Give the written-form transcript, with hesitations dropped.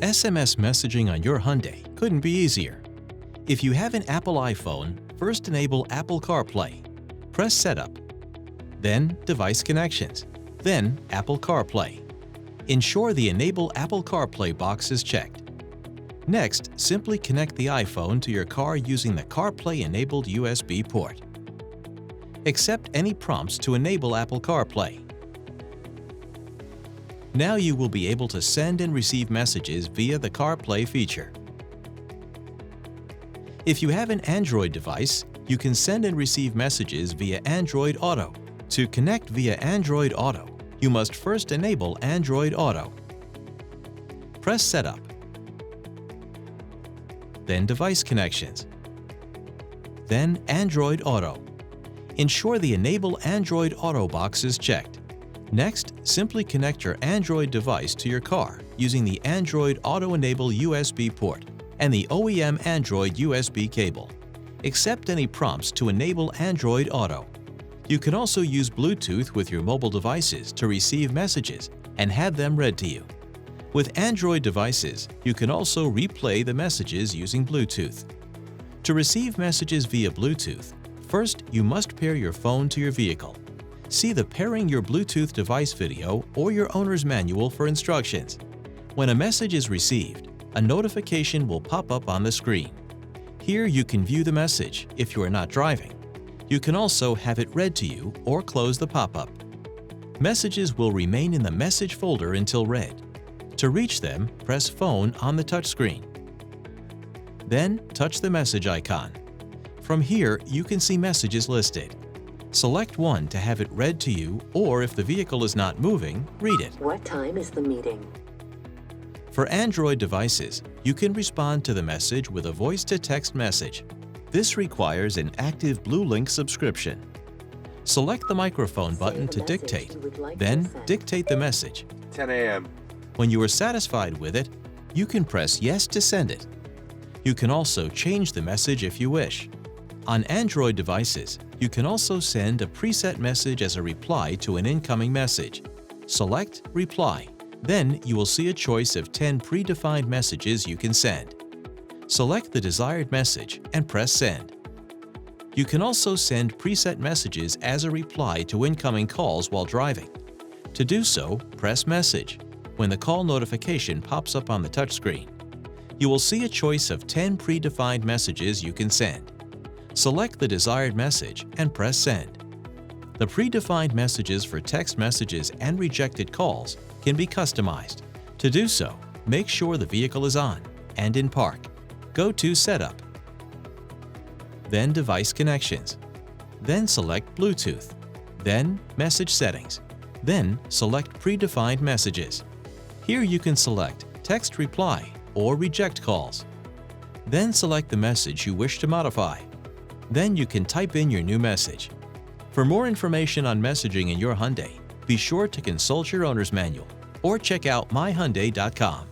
SMS messaging on your Hyundai couldn't be easier. If you have an Apple iPhone, first enable Apple CarPlay. Press Setup, then Device Connections, then Apple CarPlay. Ensure the Enable Apple CarPlay box is checked. Next, simply connect the iPhone to your car using the CarPlay-enabled USB port. Accept any prompts to enable Apple CarPlay. Now you will be able to send and receive messages via the CarPlay feature. If you have an Android device, you can send and receive messages via Android Auto. To connect via Android Auto, you must first enable Android Auto. Press Setup, then Device Connections, then Android Auto. Ensure the Enable Android Auto box is checked. Next, simply connect your Android device to your car using the Android Auto Enable USB port and the OEM Android USB cable. Accept any prompts to enable Android Auto. You can also use Bluetooth with your mobile devices to receive messages and have them read to you. With Android devices, you can also replay the messages using Bluetooth. To receive messages via Bluetooth, first you must pair your phone to your vehicle. See the Pairing Your Bluetooth Device video or your owner's manual for instructions. When a message is received, a notification will pop up on the screen. Here you can view the message if you are not driving. You can also have it read to you or close the pop-up. Messages will remain in the message folder until read. To reach them, press Phone on the touchscreen. Then touch the message icon. From here, you can see messages listed. Select one to have it read to you, or if the vehicle is not moving, read it. What time is the meeting? For Android devices, you can respond to the message with a voice-to-text message. This requires an active Blue Link subscription. Select the microphone button to dictate, then dictate the message. 10 a.m. When you are satisfied with it, you can press Yes to send it. You can also change the message if you wish. On Android devices, you can also send a preset message as a reply to an incoming message. Select Reply. Then you will see a choice of 10 predefined messages you can send. Select the desired message and press Send. You can also send preset messages as a reply to incoming calls while driving. To do so, press Message. When the call notification pops up on the touchscreen, you will see a choice of 10 predefined messages you can send. Select the desired message and press Send. The predefined messages for text messages and rejected calls can be customized. To do so, make sure the vehicle is on and in park. Go to Setup, then Device Connections, then select Bluetooth, then Message Settings, then select Predefined Messages. Here you can select Text Reply or Reject Calls. Then select the message you wish to modify. Then you can type in your new message. For more information on messaging in your Hyundai, be sure to consult your owner's manual or check out myhyundai.com.